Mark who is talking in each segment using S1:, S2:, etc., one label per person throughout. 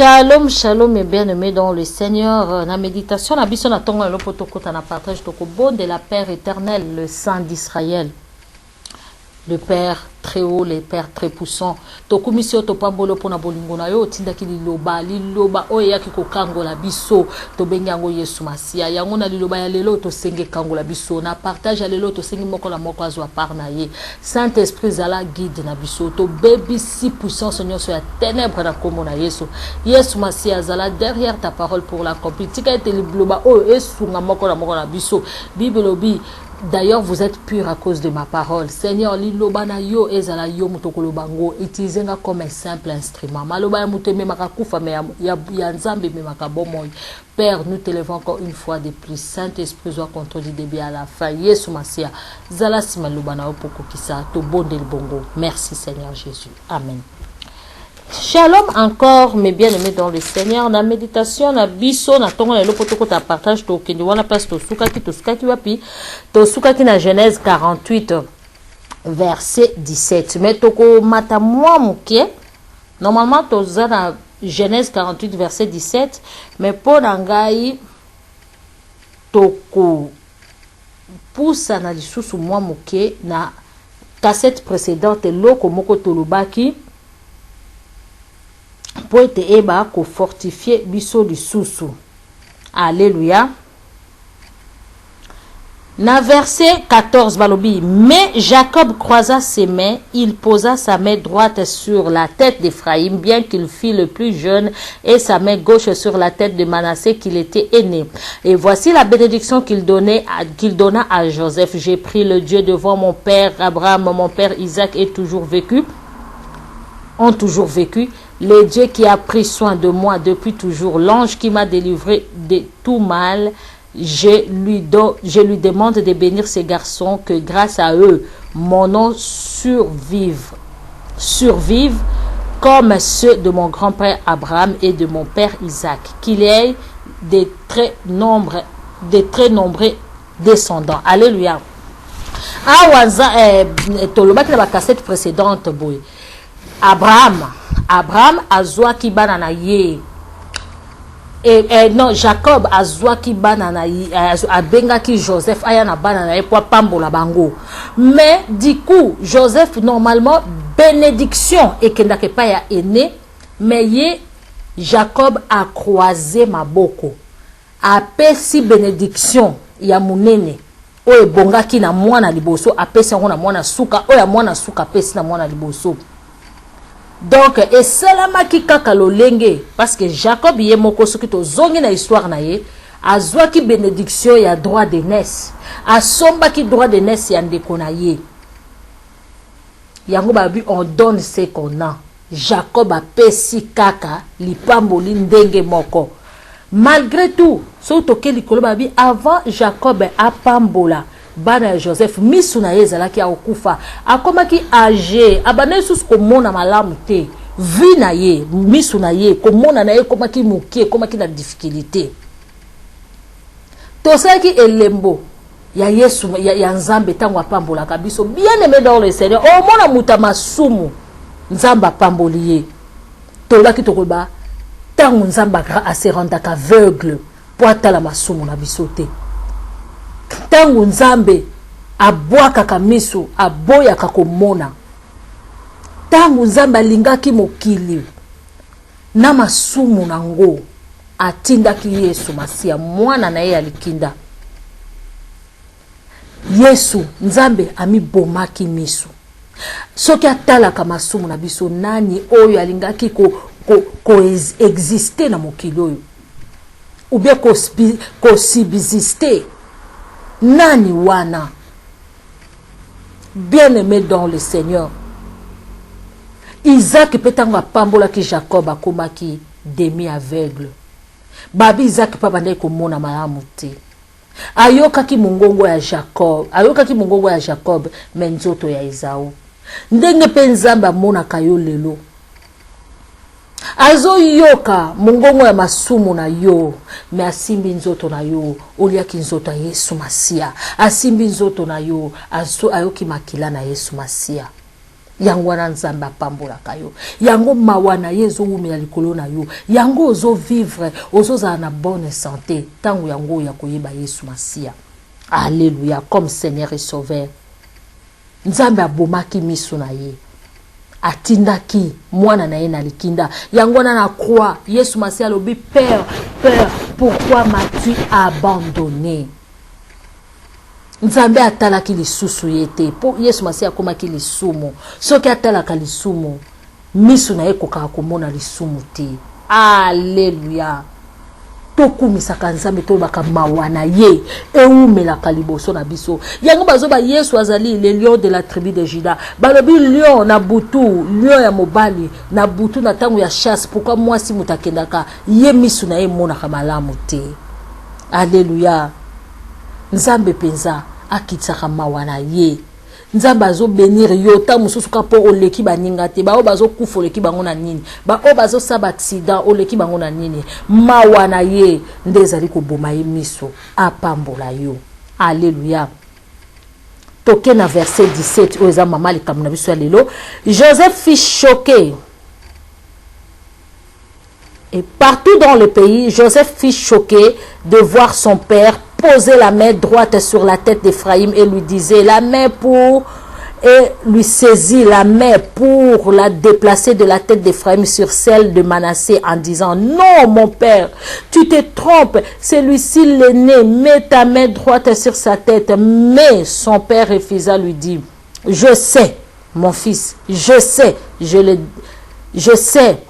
S1: Shalom, shalom et bien-aimés dans le Seigneur. La méditation, la biso na tongo le potokota na partage toko bon de la Père éternel, le Saint d'Israël. Le Père très haut, le Père très puissant. Toko misio to pambolo pona bolingo na yo tinda ki liloba oya ki ko kangola biso to bengango Yesu Masia. Yango na liloba ya lelo to senge kangola biso na partage ya lelo to sengi moko la moko azwa par na ye. Saint-Esprit zala guide na biso to bebi si puissant Seigneur sur la ténèbre na komo na Yesu. Yesu Masia zala derrière ta parole pour l'accomplir. Tika ete liloba o esu nga moko na biso. Bible obi. D'ailleurs, vous êtes purs à cause de ma parole. Seigneur, liloba na yo ezala yo mutokolo bango. Utilisez-nga comme un simple instrument. Maloba ya muteme makakufa me ya nzambe me makabomoy. Père, nous te levons encore une fois de plus. Saint-Esprit soit contrôle du début à la fin. Yesu Masia. Zala si maloba na yo poko kisa to bonde le bongo. Merci Seigneur Jésus. Amen. Shalom encore, mes bien-aimés dans le Seigneur. La méditation, la biso, na tongo na lopo toko ta partage to kendi wana place to sukaki wapi to sukaki na Genèse 48 verset 17. Mais toko mata mwa muke. Normalement to za na Genèse 48 verset 17, mais po na ngai toko poussa na lisusu mwa muke na cassette précédente loko moko tolobaki pour être eba ko fortifier biso lisusu. Alléluia. Na verset 14 balobi, mais Jacob croisa ses mains, il posa sa main droite sur la tête d'Éphraïm, bien qu'il fût le plus jeune, et sa main gauche sur la tête de Manassé, qu'il était aîné. Et voici la bénédiction qu'il donna à Joseph. J'ai pris le Dieu devant mon père Abraham, mon père Isaac ont toujours vécu. Le Dieu qui a pris soin de moi depuis toujours, l'ange qui m'a délivré de tout mal, je lui demande de bénir ces garçons, que grâce à eux, mon nom survive comme ceux de mon grand-père Abraham et de mon père Isaac, qu'il ait de très nombreux descendants. Alléluia. Tolobaki la cassette précédente, boy. Abraham azwa ki banana ye. Non, Jacob azwa ki banana ye, abenga ki Joseph aya na banana ye pour pambola bango. Mais du coup, Joseph normalement bénédiction et kenda ke pa ya aîné, mais ye Jacob a croisé maboko. Apesi bénédiction ya munene. Oye bonga ki na mwana liboso apesi ngo na mwana suka, oya mwana suka apesi na mwana liboso. Donc, et selama ki kaka lolenge, parce que Jacob yé moko soki to zongi na histoire na ye, azwa ki bénédiction ya droit de naissance, asomba ki droit de naissance ya ndeko na ye. Yango babi on donne ce qu'on a. Jacob a pesi kaka lipamboli ndenge moko. Malgré tout, so toke likolo babi avant Jacob a pambola bana Joseph misuna yezala ki akufa akoma ki âgé abana sus komona malamu te vi na ye misuna ye komona na ye koma ki mukie koma ki na difficulté to saki elembo ya Yesu ya Nzambe tango apambola kabiso bien aimé dans le Seigneur o mona muta masumu Nzamba pambolier to laki to koba tango Nzamba a se rendre aveugle pour atala masumu na bisote. Tangu Nzambe abwaka kamisu aboya kakomona. Tangu Nzambe alingaki mokili na masumu nango atindaki Yesu Masia mwana na ye alikinda. Yesu Nzambe amibomaki misu. Soki atalaka masumu na biso nani oyo alingaki ko exister na mokili oyo. Ou bien ko subsister. Nani wana. Bien-aimé dans le Seigneur. Isaac petanga pambola ki Jacob akoma ki demi aveugle. Babi Isaac pa bande ko mona malamu te. Ayoka ki mungongo ya Jacob, menzoto ya Esau. Ndenge pe Nzamba mona kayo lelo. Azo yoka mungongo ya masumu na yo, me asimbi nzoto na yo, oliaki nzoto ya Yesu Masia. Asimbi nzoto na yo, ayoki makila na Yesu Masia. yango wana nzambe apambolaka yo yango mawana ye ezowumela likolo na yo yango ozovivre ozozala na bonne santé ntango yango ya koyeba Yesu Masiya. Alléluia, comme Seigneur et Sauveur. Nzambe abomaki miso na ye atindaki mwana na ye na likinda yango na croix Yesu Masiya lobi Père, Père, pourquoi m'as-tu abandonné? Nzambe atalaki lisusu yete po Yesu Masiya akomaki lisumu soki atalaka lisumu miso na ye kokaka komona lisumu te. Alléluia. Tokumisaka Nzambe tolobaka mawana ye eumelaka liboso na biso yango bazoba Yesu azali le lion de la tribu de Juda balobi lion na butu lion ya mobali na butu na tango ya chasse pourquoi mwasi mutakendaka ye miso na ye monaka malamu te. Alléluia. Nzambe penza akitsaka mawana ye Nzambe azo bénir yo ta mususu kapo oleki baninga te ba o bazo kufa oleki bango na nini ba o bazo saba accident oleki bango na nini mawana ye ndezali ko boma ye miso apambola yo. Alléluia. Toke na verset 17 oza mama likambo na biso lelo Joseph fut choqué. Et partout dans le pays, Joseph fut choqué de voir son père poser la main droite sur la tête d'Ephraïm et lui disait la main pour et lui saisit la main pour la déplacer de la tête d'Ephraïm sur celle de Manassé en disant non mon père, tu te trompes, celui-ci l'aîné, mets ta main droite sur sa tête. Mais son père refusa, lui dit je sais mon fils, je sais, je sais.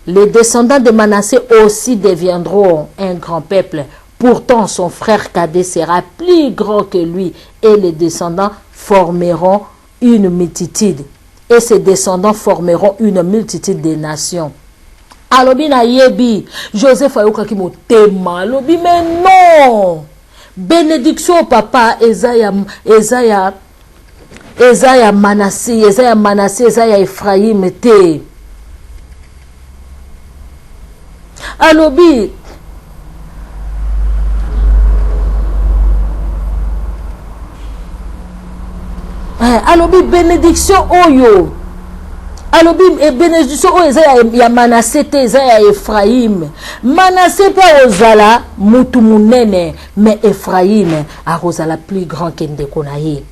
S1: Les descendants de Manassé aussi deviendront un grand peuple. Pourtant, son frère cadet sera plus grand que lui et les descendants formeront une multitude. Et ses descendants formeront une multitude de nations. Alobi na yebi, Joseph ayoka ki motema. Alobi, mais non! Bénédiction papa, Esaïa Manassé, Esaïa Ephraïm te. Alobi alobi bénédiction oyo alobi e bénédiction oyo eza ya Manassé te eza ya Ephraïm. Manassé pe ozala mutu munene mais Ephraïm akozala plus grand que ndeko na ye.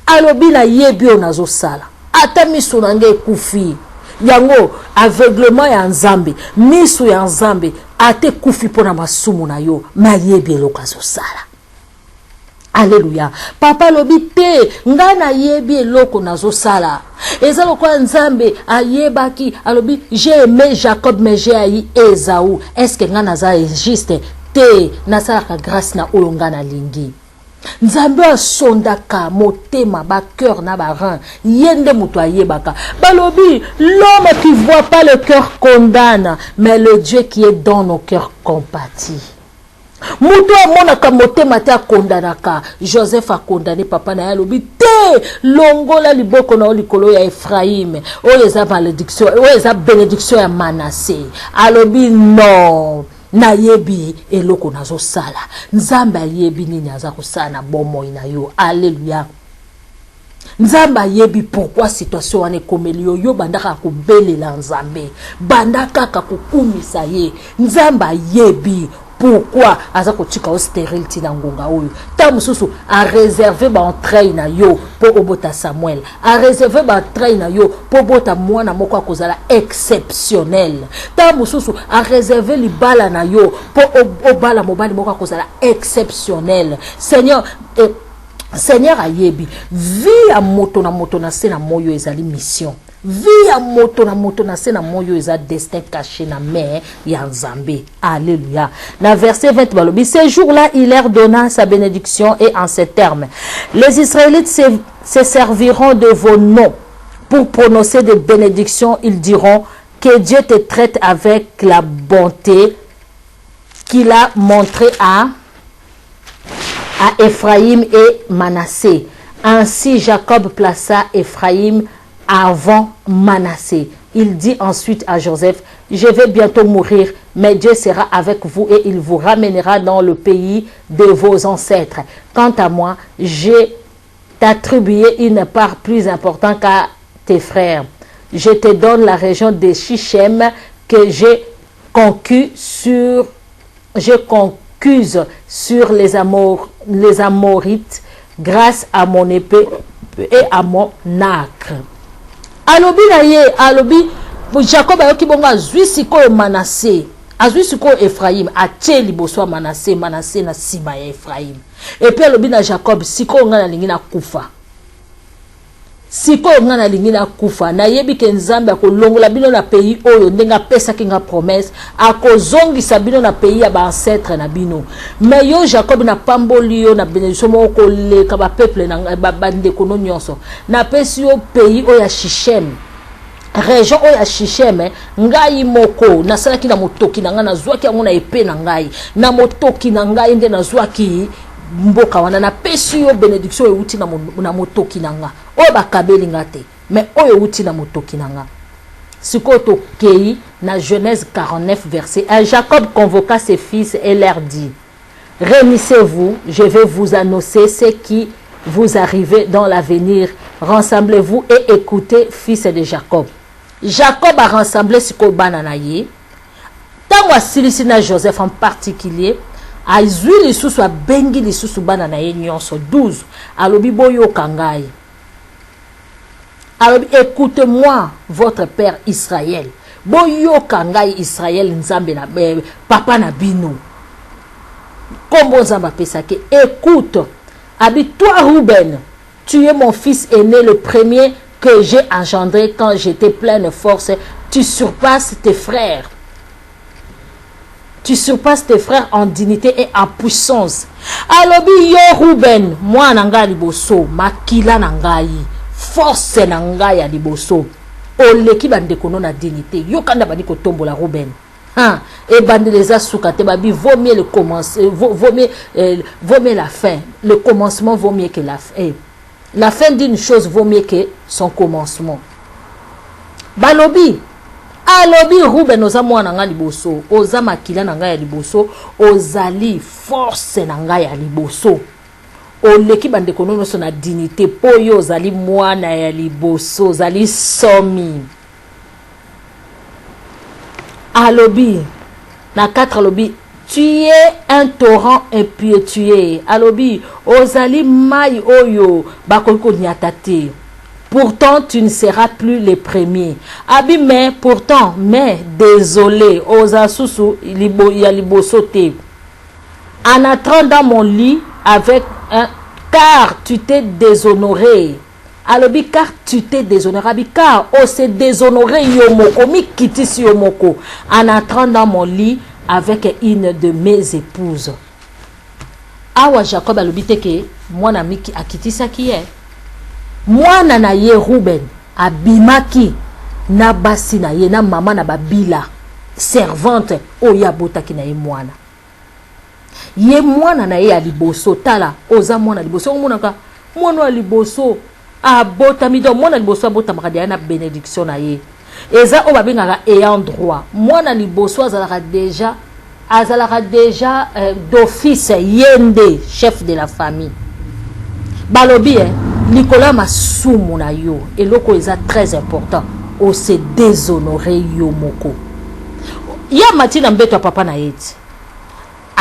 S1: Alobi na yebi onazo sala ata miso na nge kufi yango aveuglement ya Nzambe miso ya Nzambe ate kufi pona masumu na yo ma yebi eloko azosala. Alléluia. Papa lobi te ngana yebi eloko nazosala eza lokwa Nzambe ayebaki alobi j'ai aimé Jacob mais j'ai haï Esaü. Est-ce que ngana za juste te nasalaka grâce na oyo ngana lingi Nzambe asondaka motema ba cœur na ba rein yende muto ayebaka balobi l'homme qui voit pas le cœur condamne mais le Dieu qui est dans nos cœurs compatit. Muto amonaka motema te akondanaka. Joseph a condamné papa na alobi te longola liboko na likolo ya Ephraïm oyo eza malédiction oyo eza bénédiction ya Manassé. Alobi non na yebi eloko nazo sala Nzambe yebi nini aza kosala na bomoi na yo. Alléluia. Nzambe yebi pourquoi situation wana ekomeli yo bandaka kobelela Nzambe bandaka kokumisa ye. Nzambe yebi pourquoi aza kotika o stérile tina ngonga oyo ta mususu a réservé ba entraille na yo po obota Samuel a réservé ba entraille na yo po bota mwana moko akozala exceptionnel ta mususu a réservé libala na yo po obala mobali moko akozala exceptionnel. Seigneur ayebi vie a moto na se na moyo ezali mission. Vie a moto na se na moyo eza destin caché na main ya Nzambe. Alléluia. Na verset 20 balobi ce jour-là il leur donna sa bénédiction et en ces termes les Israélites se serviront de vos noms pour prononcer des bénédictions. Ils diront que Dieu te traite avec la bonté qu'il a montré à Ephraïm et Manassé. Ainsi Jacob plaça Ephraïm avant Manassé. Il dit ensuite à Joseph, je vais bientôt mourir, mais Dieu sera avec vous et il vous ramènera dans le pays de vos ancêtres. Quant à moi, j'ai attribué une part plus importante tes frères. Je te donne la région de Shichem que j'ai concuse sur les Amorites grâce à mon épée et à mon acre. Alobi na ye, alobi Jacob ayoki bongo azwi sikoyo Manassé, azwi sikoyo Ephraim, atie liboso Manassé, Manassé na sima ya Ephraim. Et puis alobi na Jacob sikoyo nga na lingi na kufa. Sikoyo nga na lingi na kufa, na yebi ke Nzambe akolongola bino na pays oyo ndenga pesa kinga promesse, akozongisa bino na pays ya ba ancêtre na bino. Mais yo Jacob na pamboli yo na bénédiction moko leka ba peuple na ba bande kono nyonso. Na pesi yo pays oyo ya Shichem. Région oyo ya Shichem, ngai moko nasalaki na motoki na nga nazwaki yango na épée na ngai. Na motoki na ngai nde nazwaki mboka wana na pesi yo bénédiction euti na motoki na nga. Oyo bakabeli nga te, mais oyo euti na motoki na nga. Sikoto kei na Genèse 49 verset 1, Jacob convoqua ses fils et leur dit: réunissez-vous, je vais vous annoncer ce qui vous arrive dans l'avenir. Rassemblez-vous et écoutez, fils de Jacob. Jacob a rassemblé sikoyo bana na ye. Tango asilisi na Joseph en particulier, azwi lisusu abengi lisusu bana na ye nyonso 12. Alobi boyoka ngai. Alors, écoutez-moi, votre père Israël. Boyoka ngai Israël Nzambe na papa na bino. Kombo Nzamba pesake. Écoute. Abi toi Ruben, tu es mon fils aîné, le premier que j'ai engendré quand j'étais pleine de force. Tu surpasses tes frères. Tu surpasses tes frères en dignité et en puissance. Alobi yo Ruben, moi nanga liboso, makila nangai. Force na ngai ya liboso oleki bandeko na dignité yo kanda bani ko tombola Ruben et bande les asuka te babi vaut mieux le commencer vaut mieux la fin, le commencement vaut mieux que la fin, la fin d'une chose vaut mieux que son commencement. Balobi alobi Ruben oza mwana nga liboso, oza makila na ngai ya liboso, ozali force na ngai ya liboso. Oleki bandeko nono so na dignité po yo zali mwana ya liboso, zali somi. Alobi na 4 alobi tu es un torrent impétueux. Alobi ozali mai oyo bakoko nyata te. Pourtant tu ne seras plus le premier. Abi mais pourtant mais désolé oza susu ya liboso te. En entrant dans mon lit avec car tu t'es déshonoré. Alobi car tu t'es déshonoré. Car on s'est déshonoré yomoko mi kitisi yomoko en entrant dans mon lit avec une de mes épouses. Awa Jacob alobi teke mwana miki akitisaki ye. Mwana na ye Ruben abimaki na basi na ye na mama na babila servante oya botaki na ye mwana. Ye mwana na ye ya liboso tala oza mwana liboso monaka mwana liboso abota mido mwana liboso abota makadi na bénédiction na ye eza o babengaka ayant droit mwana liboso azalaka déjà d'office yende chef de la famille balobi Nicolas masumu na yo eloko eza très important o se déshonorer yo moko ya matina mbeto papa na yeti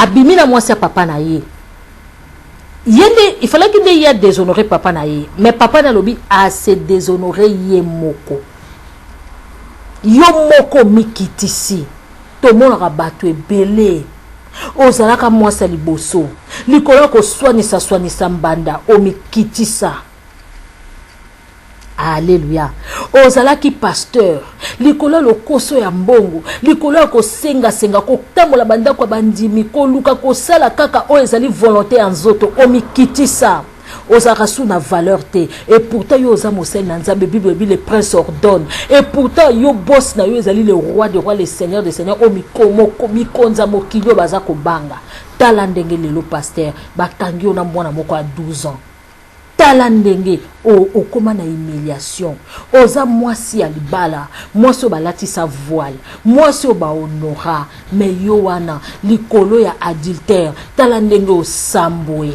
S1: abimina mwasi ya papa na ye yende il fallait qu'il y ait déshonoré papa na ye mais papa na lobi a se déshonoré ye moko yo moko mikitisi to mona bato ebele ozalaka mwasi ya liboso likolo ko soinisa mbanda o mikitisa. Alléluia. Ozalaki pasteur likolo lokoso ya mbongo likolo ko senga ko tambola banda kwa bandimi ko luka ko sala kaka o ezali volonté en zoto o mikitisa ozalaka sous na valeur te et pourtant yo oza mosali na Nzambe Bible le prince ordonne et pourtant yo boss na yo ezali le roi des rois le seigneur des seigneurs o mikonza mokili baza ko banga tala ndenge lelo pasteur bakangi yo na mwana moko a 12 ans. Tala ndenge o koma na humiliation oza mwasi ya libala mwasi o balati sa voile mwasi o ba honora mais yo wana likolo ya adultère tala ndenge o sambwe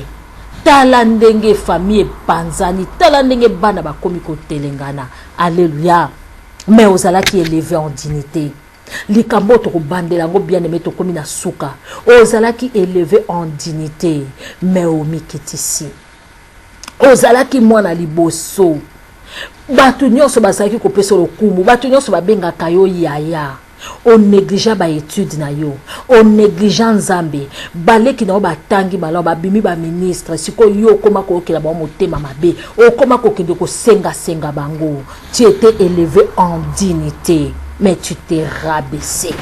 S1: tala ndenge famille panzani, tala ndenge bana bakomi ko telengana. Alléluia. Mais ozalaki élevé en dignité. Likambo to bandela ngo bien aimé to komi na suka. Ozalaki élevé en dignité, mais o mikitisi. Ozalaki mwana liboso. Batu nyonso bazalaki kopesa lokumu, batu nyonso babengaka yo yaya. On négligea ba étude na yo, on négligea Nzambe, baleki na batangi malo babimi ba ministre, siko yo koma ko okela ba motema mabe, o koma ko kende ko senga bango. Tu étais élevé en dignité, mais tu t'es rabaissé.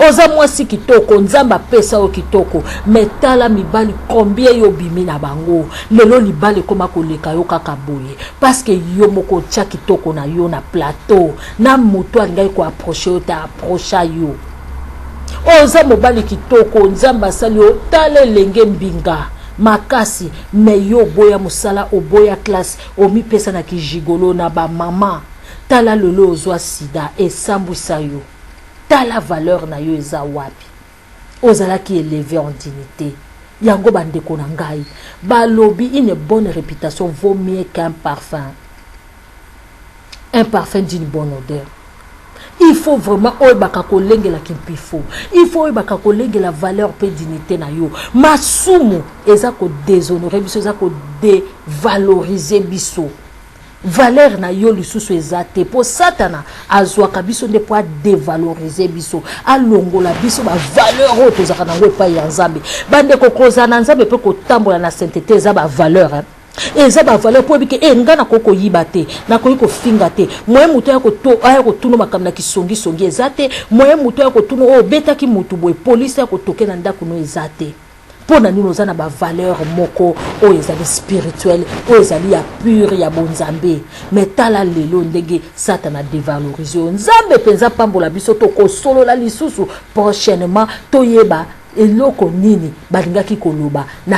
S1: Oza mwasi kitoko, Nzamba pesa o kitoko, metala mibali combien yo bimi na bango, lelo libali koma koleka yo kaka boye, parce que yo moko tia kitoko na yo na plateau, na mutu alingai ko approcher yo ta approcha yo. Oza mobali kitoko, Nzamba sali yo tale lenge mbinga, makasi, me yo boya musala o boya classe, o mi pesa na kijigolo na ba mama, tala lolo ozwa sida, e sambwisa yo. La valeur na yo eza wapi. Ozala qui élevé en dignité. Yango bandeko na ngai. Balobi, une bonne réputation vaut mieux qu'un parfum. Un parfum d'une bonne odeur. Il faut vraiment oibaka kolenge la kimpifo. Il faut oibaka kolenge la valeur pe dignité na yo. Masumu eza ko déshonorer biso, eza ko dévaloriser biso. Valeur na yo lisusu ezate po satana azwaka biso nde po dévaloriser biso alongola biso ba valeur oyo tozaka nango epai ya Nzambe bande kokoza na Nzambe pe kotambola na sainteté eza ba valeur eza ba valeur po bike ngana koko yiba te na ko finga te moye muto ya ko tunu makambo na kisongi ezate moye muto ya ko tunu o betaki mutu boye police ya ko toke na ndako no ezate. Pour nous, nous avons des valeurs moko, ou ezali spirituelles, ou ezali ya pure ya bonzambe. Mais tala lelo ndenge Satan a dévalorisé. Nzambe penza pambola biso toko solo la lisusu prochainement toyeba eloko nini balingaki koloba na